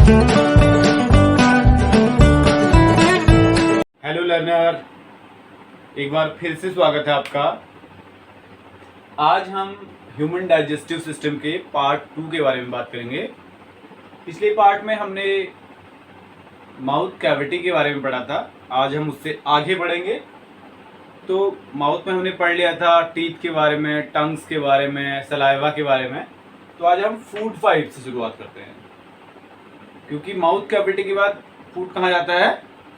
Hello learner, एक बार फिर से स्वागत है आपका। आज हम ह्यूमन डाइजेस्टिव सिस्टम के पार्ट 2 के बारे में बात करेंगे। पिछले पार्ट में हमने माउथ कैविटी के बारे में पढ़ा था, आज हम उससे आगे बढ़ेंगे। तो माउथ में हमने पढ़ लिया था टीथ के बारे में, टंग्स के बारे में, सलाइवा के बारे में। तो आज हम फूड पाइप से शुरुआत करते हैं, क्योंकि माउथ कैविटी के बाद फूड कहाँ जाता है?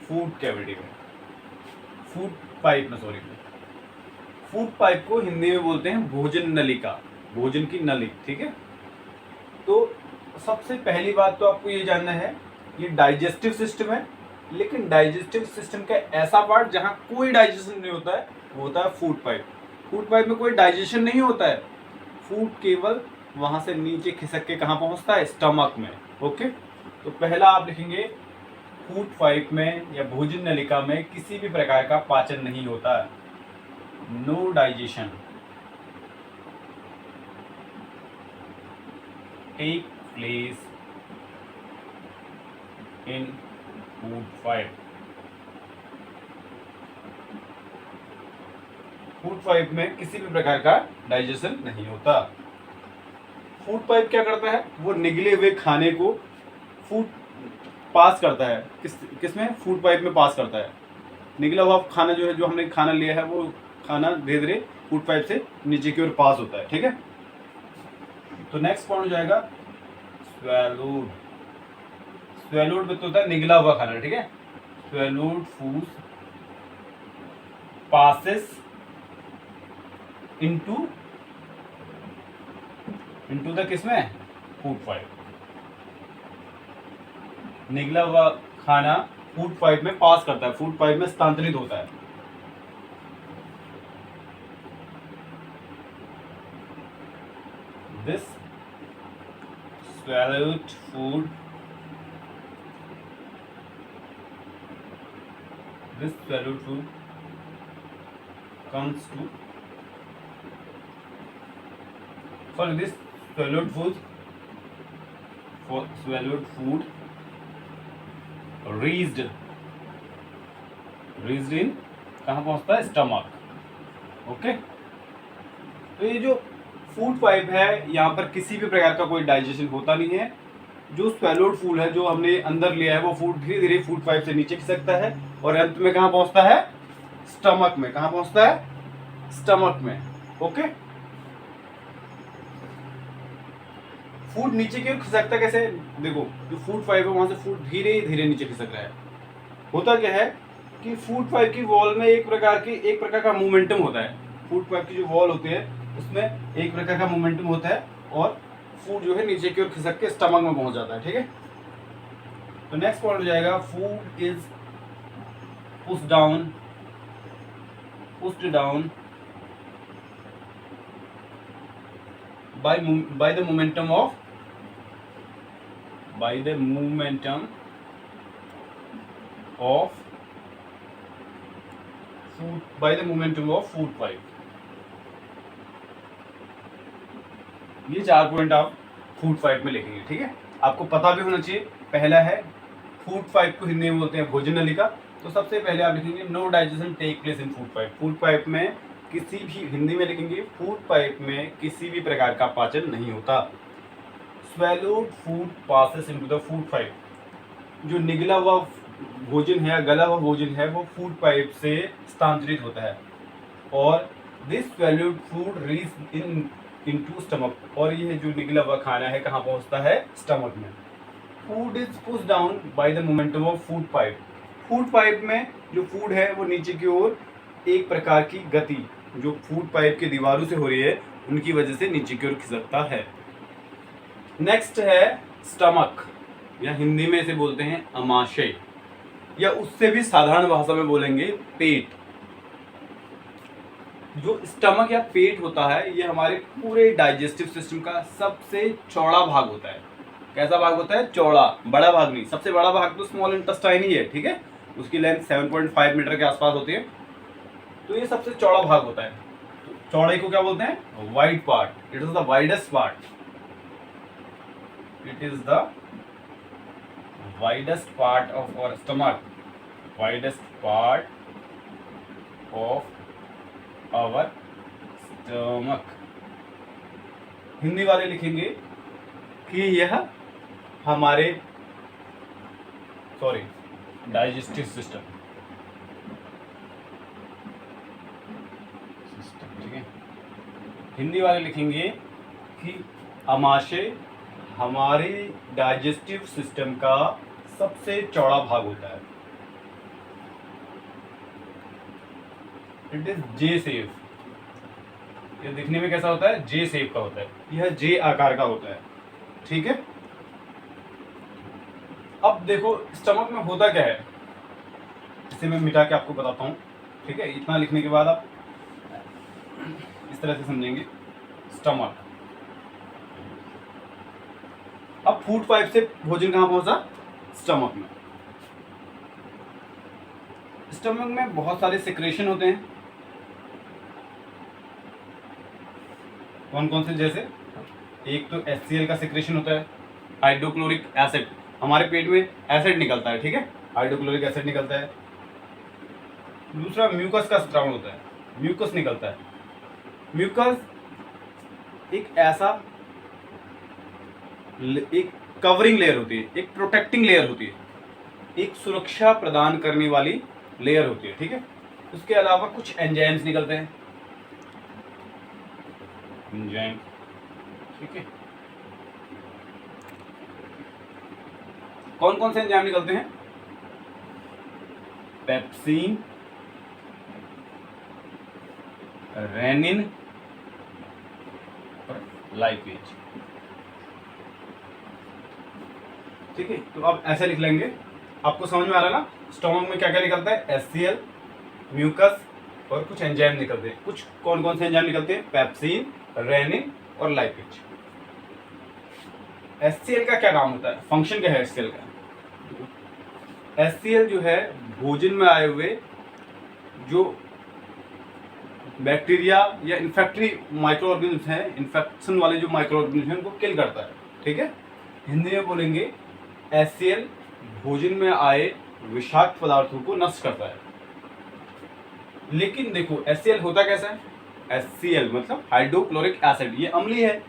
फूड कैविटी में, फूड पाइप में, सॉरी। फूड पाइप को हिंदी में बोलते हैं भोजन नलिका, भोजन की नली, ठीक है। तो सबसे पहली बात तो आपको ये जानना है, ये डाइजेस्टिव सिस्टम है, लेकिन डाइजेस्टिव सिस्टम का ऐसा पार्ट जहाँ कोई डाइजेशन नहीं होता है वो होता है फूड पाइप। फूड पाइप में कोई डाइजेशन नहीं होता है, फूड केवल वहाँ से नीचे खिसक के कहाँ पहुँचता है? स्टमक में। ओके, तो पहला आप लिखेंगे फूड पाइप में या भोजन नलिका में किसी भी प्रकार का पाचन नहीं होता है, no digestion take place in food pipe. Food pipe में किसी भी प्रकार का डाइजेशन नहीं होता। फूड पाइप क्या करता है? वो निगले हुए खाने को फूड पास करता है। किसमें? फूड पाइप में पास करता है। निकला हुआ खाना जो है, जो हमने खाना लिया है, वो खाना धीरे धीरे फूड पाइप से नीचे की ओर पास होता है, ठीक है। तो नेक्स्ट पॉइंट हो जाएगा स्वेलोड। स्वेलोड में तो होता है निगला हुआ खाना, ठीक है। Swallowed food passes into the किसमें? Food pipe. निगला हुआ खाना फूड पाइप में पास करता है, फूड पाइप में स्थानांतरित होता है। This swallowed food comes to this swallowed food reached in कहाँ पहुँचता है? स्टमक। ओके, तो ये जो फूड पाइप है, यहाँ पर किसी भी प्रकार का कोई डाइजेशन होता नहीं है। जो स्वेलोड फूड है, जो हमने अंदर लिया है, वो फूड धीरे धीरे फूड पाइप से नीचे खिसकता है और अंत में कहाँ पहुँचता है? स्टमक में। कहाँ पहुँचता है? स्टमक में। ओके, फूड नीचे की ओर खिसकता कैसे? देखो, जो फूड पाइप है वहां से फूड धीरे धीरे नीचे खिसक रहा है। होता क्या है कि फूड पाइप की वॉल में एक प्रकार का मोमेंटम होता है। फूड पाइप की जो वॉल होती है उसमें एक प्रकार का मोमेंटम होता है और फूड जो है नीचे की ओर खिसक के स्टमक में पहुंच जाता है, ठीक है। तो नेक्स्ट पॉइंट हो जाएगा food is pushed down by the momentum of food pipe. ये 4 पॉइंट आप फूड पाइप में लिखेंगे, ठीक है। आपको पता भी होना चाहिए। पहला है फूड पाइप को हिंदी में बोलते हैं भोजन नलिका। तो सबसे पहले आप लिखेंगे no digestion take place in food pipe. Food pipe में किसी भी, हिंदी में लिखेंगे फूड पाइप में किसी भी प्रकार का पाचन नहीं होता। Swallowed food passes into the food pipe. जो निगला हुआ भोजन है, गला हुआ भोजन है, वो फूड पाइप से स्थानांतरित होता है और this swallowed food reach into stomach. और ये जो निगला हुआ खाना है कहाँ पहुँचता है? स्टमक में। Food is pushed down by the momentum of food pipe. Food pipe में जो फूड है वो नीचे की ओर एक प्रकार की गति जो फूड पाइप के दीवारों से हो रही है, उनकी वजह से नीचे की ओर खिसकता है। नेक्स्ट है स्टमक, या हिंदी में इसे बोलते हैं अमाशय, या उससे भी साधारण भाषा में बोलेंगे पेट। जो स्टमक या पेट होता है, ये हमारे पूरे डाइजेस्टिव सिस्टम का सबसे चौड़ा भाग होता है। कैसा भाग होता है? चौड़ा, बड़ा भाग नहीं। सबसे बड़ा भाग तो स्मॉल इंटेस्टाइन ही है, ठीक है। उसकी लेंथ 7.5 मीटर के आसपास होती है। तो ये सबसे चौड़ा भाग होता है। तो चौड़ाई को क्या बोलते हैं? Wide part. It is the widest part. It is the widest part of our stomach, widest part of our stomach। Hindi वाले लिखेंगे कि यह हमारे डाइजेस्टिव सिस्टम, ठीक है। हिंदी वाले लिखेंगे कि आमाशय हमारे डाइजेस्टिव सिस्टम का सबसे चौड़ा भाग होता है। It is J shape. ये दिखने में कैसा होता है? जे शेप का होता है, यह जे आकार का होता है, ठीक है। अब देखो स्टमक में होता क्या है, इसे मैं मिटा के आपको बताता हूँ, ठीक है। इतना लिखने के बाद आप इस तरह से समझेंगे स्टमक। अब फूड पाइप से भोजन कहाँ पहुंचा? स्टमक में। स्टमक में बहुत सारे सिक्रेशन होते हैं। कौन कौन से? जैसे एक तो HCl का सिक्रेशन होता है, हाइड्रोक्लोरिक एसिड। हमारे पेट में एसिड निकलता है, ठीक है, हाइड्रोक्लोरिक एसिड निकलता है। दूसरा म्यूकस का स्राव होता है, म्यूकस निकलता है। म्यूकस एक ऐसा एक कवरिंग लेयर होती है, एक प्रोटेक्टिंग लेयर होती है, एक सुरक्षा प्रदान करने वाली लेयर होती है, ठीक है। उसके अलावा कुछ एंजाइम्स निकलते हैं, एंजाइम, ठीक है। कौन कौन से एंजाइम निकलते हैं? पेप्सिन, रेनिन और लाइपेज, ठीक है। तो आप ऐसे लिख लेंगे, आपको समझ में आ रहा है ना? स्टोमक में क्या क्या निकलता है? HCl, म्यूकस और कुछ एंजाइम निकलते हैं। कुछ कौन कौन से एंजाइम निकलते हैं? पेप्सिन, रेनिन और लाइपेज। HCl का क्या काम होता है? फंक्शन क्या है HCl का? HCl जो है भोजन में आए हुए जो बैक्टीरिया या इन्फेक्टरी माइक्रो ऑर्गेनिज्म हैं, इन्फेक्शन वाले जो माइक्रो ऑर्गेनिज्म हैं, उनको किल करता है, ठीक है। हिंदी में बोलेंगे HCl भोजन में आए विषाक्त पदार्थों को नष्ट करता है। लेकिन देखो HCl होता कैसा है? HCl मतलब हाइड्रोक्लोरिक एसिड, ये अम्लीय है,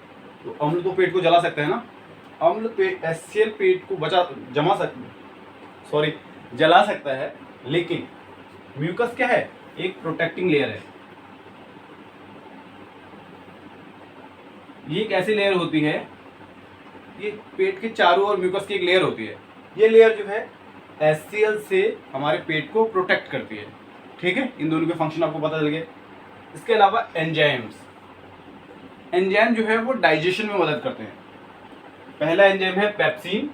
तो अम्ल तो पेट को जला सकता है ना। अम्ल HCl पेट को जला सकता है। लेकिन म्यूकस क्या है? एक प्रोटेक्टिंग लेयर है। ये एक ऐसी लेयर होती है, ये पेट के चारों ओर म्यूकस की एक लेयर होती है। ये लेयर जो है HCl से हमारे पेट को प्रोटेक्ट करती है, ठीक है। इन दोनों के फंक्शन आपको पता चल गए। इसके अलावा एंजाइम्स, एंजाइम जो है वो डाइजेशन में मदद करते हैं। पहला एंजाइम है पेप्सिन।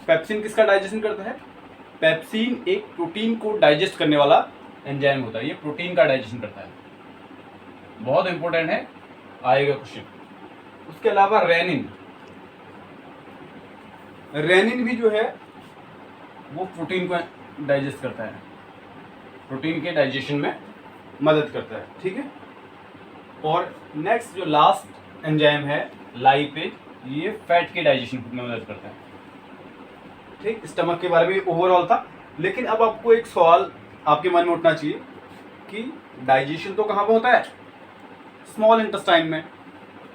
पेप्सिन किसका डाइजेशन करता है? पेप्सिन एक प्रोटीन को डाइजेस्ट करने वाला एंजाइम होता है, ये प्रोटीन का डाइजेशन करता है। बहुत इंपॉर्टेंट है, आएगा क्वेश्चन। उसके अलावा रेनिन, रेनिन भी जो है वो प्रोटीन को डाइजेस्ट करता है, प्रोटीन के डाइजेशन में मदद करता है, ठीक है। और नेक्स्ट जो लास्ट एंजाइम है लाइपेज, ये फैट के डाइजेशन में मदद करता है, ठीक। स्टमक के बारे में ओवरऑल था। लेकिन अब आपको एक सवाल आपके मन में उठना चाहिए कि डाइजेशन तो कहाँ पे होता है? स्मॉल इंटेस्टाइन में।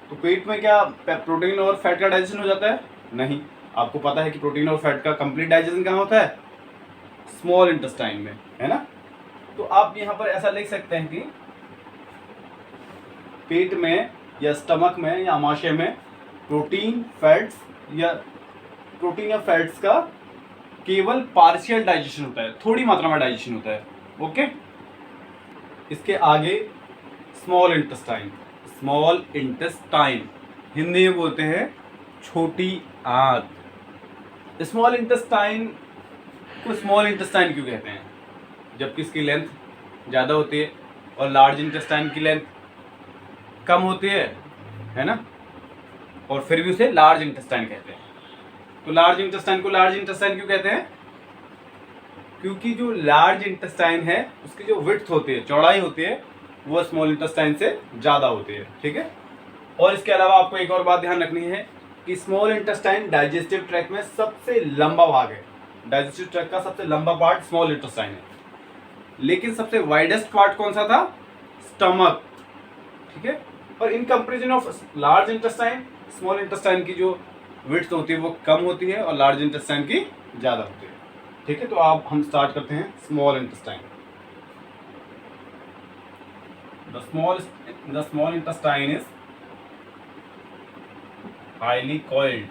तो पेट में क्या प्रोटीन और फैट का डाइजेशन हो जाता है? नहीं। आपको पता है कि प्रोटीन और फैट का कंप्लीट डाइजेशन कहाँ होता है? स्मॉल इंटेस्टाइन में, है ना। तो आप यहाँ पर ऐसा लिख सकते हैं कि पेट में या स्टमक में या आमाशय में प्रोटीन या फैट्स का केवल पार्शियल डाइजेशन होता है, थोड़ी मात्रा में डाइजेशन होता है, ओके। इसके आगे small intestine, small intestine Hindi में बोलते हैं छोटी आंत। स्मॉल इंटेस्टाइन को स्मॉल इंटेस्टाइन क्यों कहते हैं? जबकि इसकी लेंथ ज़्यादा होती है और लार्ज इंटेस्टाइन की लेंथ कम होती है ना, और फिर भी उसे लार्ज इंटेस्टाइन कहते हैं। तो लार्ज इंटेस्टाइन को लार्ज इंटेस्टाइन क्यों कहते हैं? क्योंकि जो लार्ज इंटेस्टाइन है उसकी जो विड्थ होती है, चौड़ाई होती है, वो स्मॉल इंटेस्टाइन से ज़्यादा होती है, ठीक है। और इसके अलावा आपको एक और बात ध्यान रखनी है कि स्मॉल इंटेस्टाइन डाइजेस्टिव ट्रैक्ट में सबसे लंबा भाग है। डाइजेस्टिव ट्रैक्ट का सबसे लंबा पार्ट स्मॉल इंटेस्टाइन है, लेकिन सबसे वाइडेस्ट पार्ट कौन सा था? स्टमक, ठीक है। और in comparison of large intestine, small intestine की जो विड्थ होती है वो कम होती है और लार्ज इंटेस्टाइन की ज़्यादा होती है, ठीक है। तो आप हम स्टार्ट करते हैं small intestine. The small intestine is highly coiled,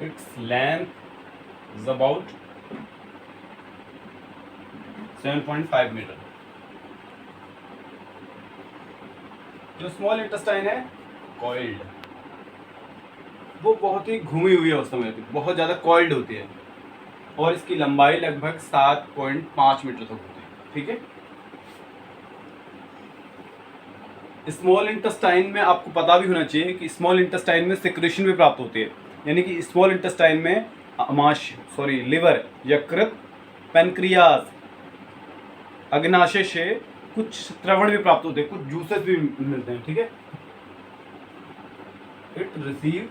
its length is about 7.5 metre. जो स्मॉल इंटेस्टाइन है कॉइल्ड, वो बहुत ही घूमी हुई अवस्था में होती है, बहुत ज़्यादा कॉइल्ड होती है और इसकी लंबाई लगभग 7.5 मीटर तक होती है, ठीक है। स्मॉल इंटेस्टाइन में आपको पता भी होना चाहिए कि स्मॉल इंटेस्टाइन में सिक्रेशन भी प्राप्त होती है, यानी कि स्मॉल इंटेस्टाइन में लिवर, यकृत, पेनक्रियाज, अग्नाशय से कुछ स्रवण भी प्राप्त होते हैं, कुछ जूसेस भी मिलते हैं, ठीक है। It receive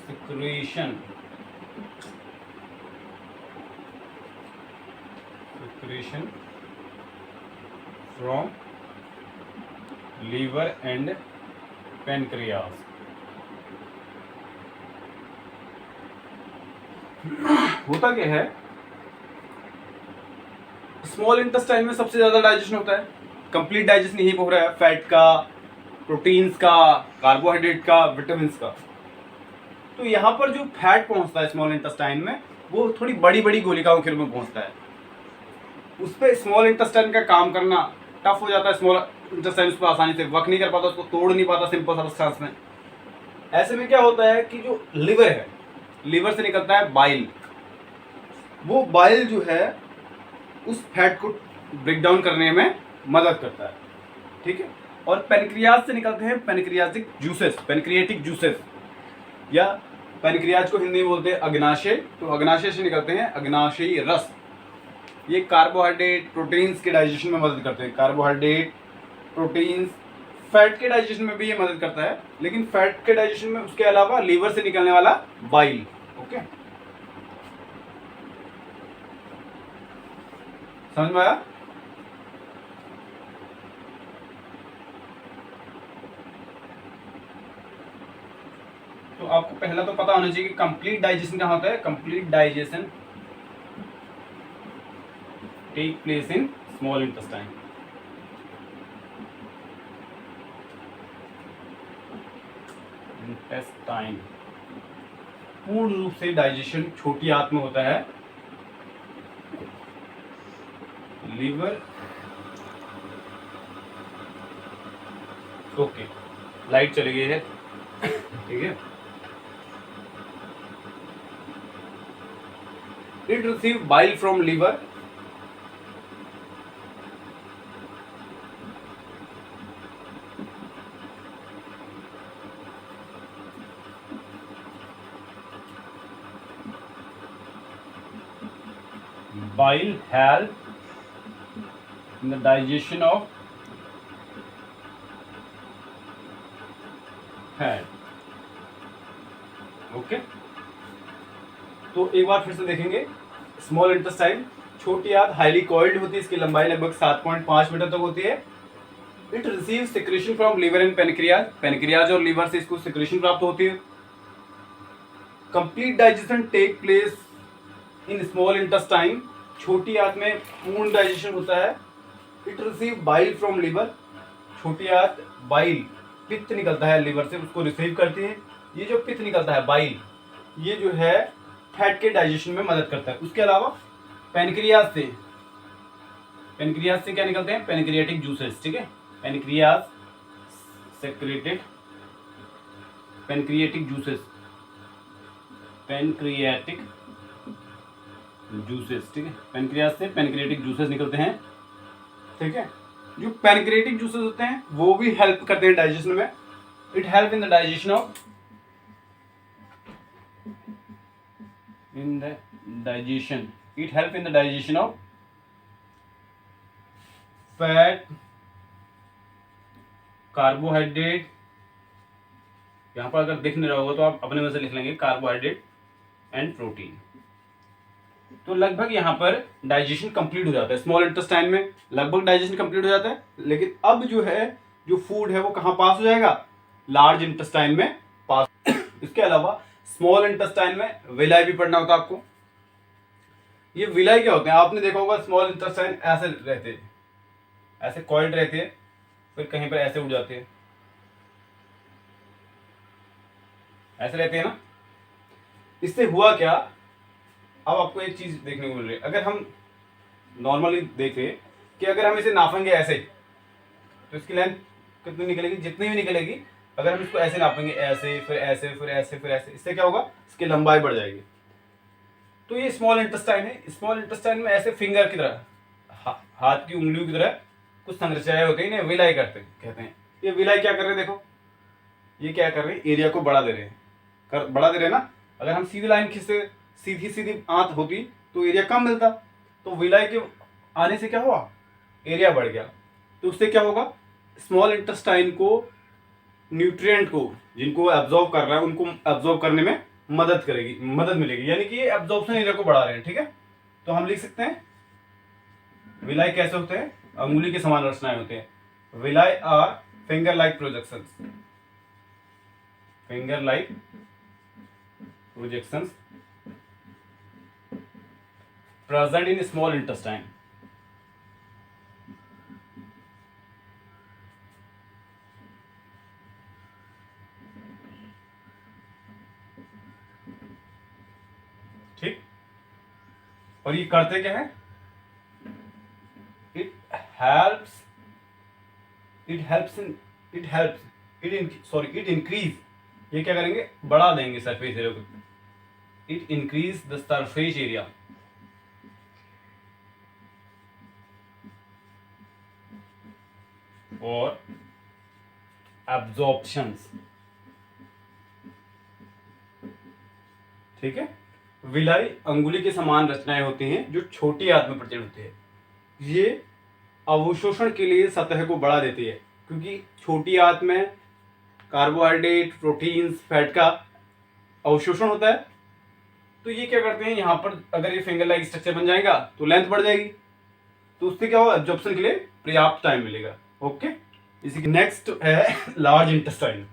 secretion from liver and pancreas. होता क्या है, स्मॉल इंटेस्टाइन में सबसे ज्यादा डाइजेशन होता है, कंप्लीट डाइजेशन यही हो रहा है, फैट का, प्रोटीन्स का, कार्बोहाइड्रेट का, विटामिन का। तो यहाँ पर जो फैट पहुंचता है स्मॉल इंटेस्टाइन में वो थोड़ी बड़ी बड़ी गोलिकाओं के रूप में पहुंचता है, उस पर स्मॉल इंटेस्टाइन का काम करना टफ हो जाता है। स्मॉल इंटेस्टाइन उस पर आसानी से वर्क नहीं कर पाता, उसको तोड़ नहीं पाता सिंपल सब्सटेंस में। ऐसे में क्या होता है कि जो लिवर है, लिवर से निकलता है बाइल, वो बाइल जो है उस फैट को ब्रेक डाउन करने में मदद करता है, ठीक है। और पेनक्रियाज से निकलते हैं पेनक्रियाटिक जूसेस, पेनक्रियाटिक जूसेस, या पेनक्रियाज को हिंदी में बोलते हैं अग्नाशय। तो अग्नाशय से निकलते हैं अग्नाशयी रस। ये कार्बोहाइड्रेट, प्रोटीन्स के डाइजेशन में मदद करते हैं, कार्बोहाइड्रेट, प्रोटीन्स, फैट के डाइजेशन में भी ये मदद करता है, लेकिन फैट के डाइजेशन में उसके अलावा लीवर से निकलने वाला बाइल, ओके। समझ में आया? तो आपको पहला तो पता होना चाहिए कि कंप्लीट डाइजेशन क्या होता है। Complete digestion take place in small intestine. Intestine पूर्ण रूप से डाइजेशन छोटी आंत में होता है, लीवर, ओके, लाइट चली गई है, ठीक है। It receive bile from liver, bile help in the digestion of fat, okay. तो एक बार फिर से देखेंगे, स्मॉल इंटेस्टाइन छोटी आंत, हाईली कॉइल्ड होती है, इसकी लंबाई लगभग 7.5 मीटर तक होती है। It receive secretion from liver and pancreas, pancreas और लीवर से इसको सिक्रेशन प्राप्त होती है। Complete digestion take place in small intestine, छोटी आंत में पूर्ण डाइजेशन होता है। It receive bile from liver, छोटी आंत बाइल, पित्त निकलता है लीवर से, उसको रिसीव करती है। ये जो पित्त निकलता है बाइल, ये जो है फैट के डाइजेशन में मदद करता है। उसके अलावा पेनक्रियाज से क्या निकलते हैं? पेनक्रियाटिक जूसेस, ठीक है। Pancreas secreted pancreatic juices, pancreatic juices, ठीक है। पेनक्रियाज से पेनक्रियाटिक जूसेस निकलते हैं, ठीक है। जो पेनक्रियाटिक जूसेस होते हैं वो भी हेल्प करते हैं डाइजेशन में। It help in the digestion of digestion it help in the digestion of fat, carbohydrate, यहां पर अगर दिख नहीं रहा होगा तो आप अपने में से लिख लेंगे कार्बोहाइड्रेट एंड प्रोटीन। तो लगभग यहाँ पर डाइजेशन कंप्लीट हो जाता है, स्मॉल इंटेस्टाइन में लगभग डाइजेशन कंप्लीट हो जाता है। लेकिन अब जो है, जो फूड है वो कहाँ पास हो जाएगा, लार्ज इंटेस्टाइन में पास। इसके अलावा स्मॉल इंटेस्टाइन में विलाई भी पढ़ना होता है आपको। ये विलाई क्या होते हैं, आपने देखा होगा स्मॉल इंटेस्टाइन ऐसे रहते हैं, ऐसे कॉइल्ड रहते हैं, फिर कहीं पर ऐसे उड़ जाते हैं, ऐसे रहते हैं ना। इससे हुआ क्या, अब आपको एक चीज देखने को मिल रही है। अगर हम नॉर्मली देखें कि अगर हम इसे नापेंगे ऐसे, तो इसकी लेंथ कितनी निकलेगी, जितनी भी निकलेगी, अगर हम इसको ऐसे नापेंगे, ऐसे फिर ऐसे फिर ऐसे फिर ऐसे, इससे क्या होगा, इसकी लंबाई बढ़ जाएगी। तो ये स्मॉल इंटेस्टाइन है। स्मॉल इंटेस्टाइन में ऐसे फिंगर की तरह, हाथ की उंगलियों की तरह कुछ संरचनाएं होती है, इन्हें विलाई कहते हैं। ये विलाई क्या कर रहे हैं, देखो ये क्या कर रहे हैं, एरिया को बढ़ा दे रहे हैं, बढ़ा दे रहे हैं ना। अगर हम सीधी लाइन खींचते, सीधी सीधी आंत होती तो एरिया कम मिलता, तो विलाई के आने से क्या हुआ, एरिया बढ़ गया। तो उससे क्या होगा, स्मॉल इंटेस्टाइन को न्यूट्रिएंट को जिनको एब्जॉर्ब कर रहा है उनको एब्जॉर्ब करने में मदद मिलेगी, यानी कि ये एब्जॉर्प्शन एरिया को बढ़ा रहे हैं। ठीक है, तो हम लिख सकते हैं विलाई कैसे होते हैं, अंगुली के समान रचनाएं होते हैं। Villi are finger like projections, finger like projections present in small intestine. ठीक, और ये करते क्या है, इट हेल्प्स इट इंक्रीज, ये क्या करेंगे, बढ़ा देंगे सरफेस एरिया को, it increase the surface area और एब्जॉर्प्शंस। ठीक है, विलाई अंगुली के समान रचनाएं होती हैं जो छोटी आंत में प्रचलित होती है। ये अवशोषण के लिए सतह को बढ़ा देती है, क्योंकि छोटी आंत में कार्बोहाइड्रेट, प्रोटीन्स, फैट का अवशोषण होता है। तो ये क्या करते हैं, यहाँ पर अगर ये फिंगर लाइक स्ट्रक्चर बन जाएगा तो लेंथ बढ़ जाएगी, तो उससे क्या होगा, एब्जॉर्प्शन के लिए पर्याप्त टाइम मिलेगा। ओके, इसी के नेक्स्ट है लार्ज इंटेस्टाइन।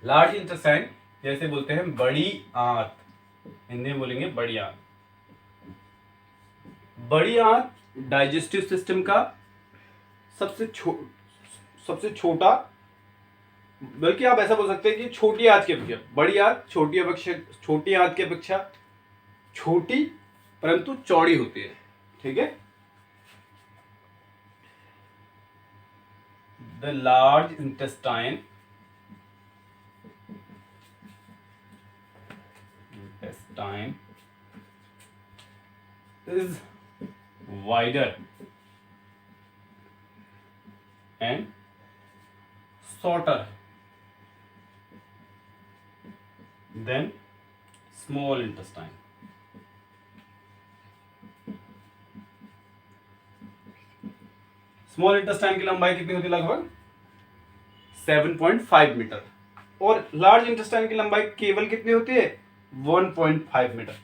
लार्ज इंटेस्टाइन जैसे बोलते हैं बड़ी आंत, हिंदी में बोलेंगे बड़ी आंत। बड़ी आंत डाइजेस्टिव सिस्टम का सबसे छोटा, बल्कि आप ऐसा बोल सकते हैं कि छोटी आंत की अपेक्षा बड़ी आंत छोटी आंत की अपेक्षा छोटी परंतु चौड़ी होती है। ठीक है, the large intestine is wider and shorter than small intestine. Small intestine की लंबाई कितनी होती है, लगभग 7.5 मीटर, और लार्ज इंटेस्टाइन की लंबाई केवल कितनी होती है, 1.5 metre.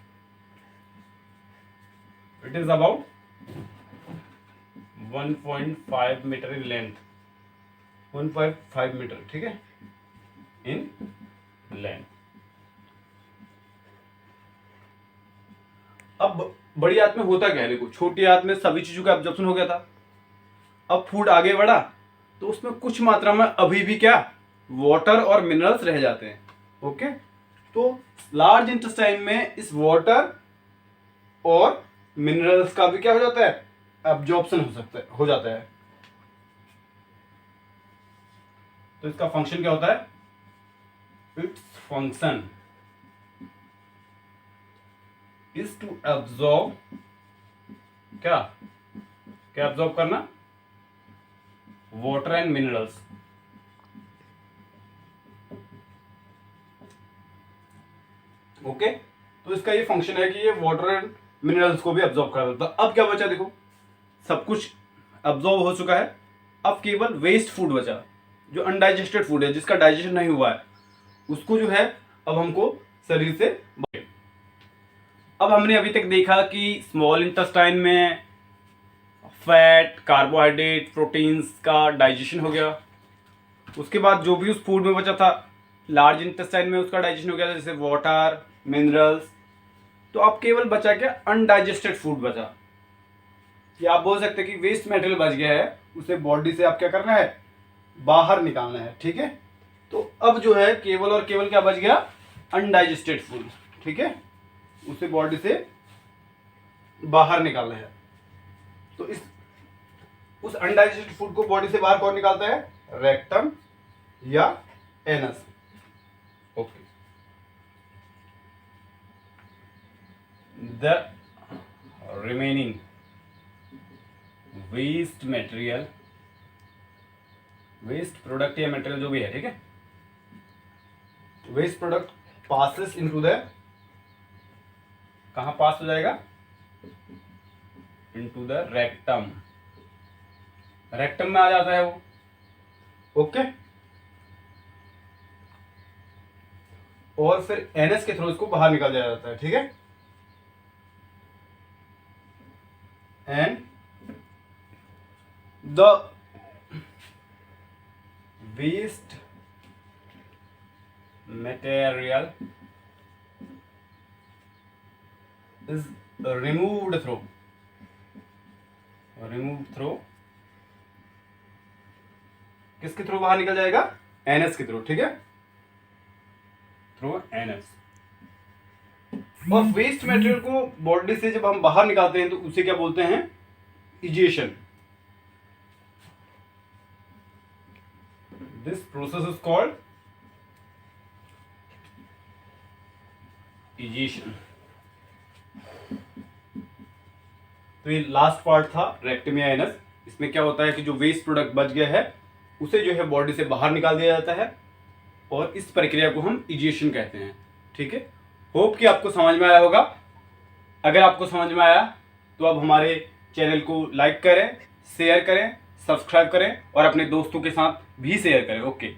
It is about 1.5 metre in length, 1.5 metre, ठीक है, इन लेंथ। अब बड़ी आंत में होता क्या है, देखो छोटी आंत में सभी चीजों का एब्जॉर्प्शन हो गया था, अब फूड आगे बढ़ा तो उसमें कुछ मात्रा में अभी भी क्या, वाटर और मिनरल्स रह जाते हैं। ओके, तो लार्ज इंटेस्टाइन में इस वाटर और मिनरल्स का भी क्या हो जाता है, एब्जॉर्प्शन हो जाता है। तो इसका फंक्शन क्या होता है, its function is to absorb, क्या क्या एब्जॉर्ब करना, वाटर एंड मिनरल्स। ओके, तो इसका ये फंक्शन है कि ये वाटर एंड मिनरल्स को भी अब्जॉर्ब कर देता है। अब क्या बचा, देखो सब कुछ अब्जॉर्ब हो चुका है, अब केवल वेस्ट फूड बचा, जो अनडाइजेस्टेड फूड है, जिसका डाइजेशन नहीं हुआ है, उसको जो है अब हमको शरीर से। अब हमने अभी तक देखा कि स्मॉल इंटेस्टाइन में फैट, कार्बोहाइड्रेट, प्रोटीन्स का डाइजेशन हो गया। उसके बाद जो भी उस फूड में बचा था लार्ज इंटेस्टाइन में उसका डाइजेशन हो गया था, जैसे वाटर, मिनरल्स। तो अब केवल बचा क्या, अनडाइजेस्टेड फूड बचा। या आप बोल सकते हैं कि वेस्ट मटेरियल बच गया है, उसे बॉडी से आप क्या करना है, बाहर निकालना है। ठीक है, तो अब जो है केवल और केवल क्या बच गया, अनडाइजेस्टेड फूड। ठीक है, उसे बॉडी से बाहर निकालना है। तो इस उस अनडाइजेस्टेड फूड को बॉडी से बाहर कौन निकालता है, रेक्टम या anus. Okay, the remaining waste material, waste product या मटेरियल जो भी है, ठीक है, waste product passes into the, कहां पास हो जाएगा, इनटू द रेक्टम। रेक्टम में आ जाता है वो। ओके, और फिर एनएस के थ्रू इसको बाहर निकाल दिया जाता है। ठीक है, and the waste material is removed through किसके थ्रू बाहर निकल जाएगा, एनएस के थ्रू। ठीक है, थ्रू एनएस। और वेस्ट मटेरियल को बॉडी से जब हम बाहर निकालते हैं तो उसे क्या बोलते हैं, egestion. This process is called egestion. तो ये लास्ट पार्ट था रेक्टम या एनस। इसमें क्या होता है कि जो वेस्ट प्रोडक्ट बच गया है उसे जो है बॉडी से बाहर निकाल दिया जाता है, और इस प्रक्रिया को हम इजेशन कहते हैं। ठीक है, होप कि आपको समझ में आया होगा। अगर आपको समझ में आया तो आप हमारे चैनल को लाइक करें, शेयर करें, सब्सक्राइब करें और अपने दोस्तों के साथ भी शेयर करें। ओके।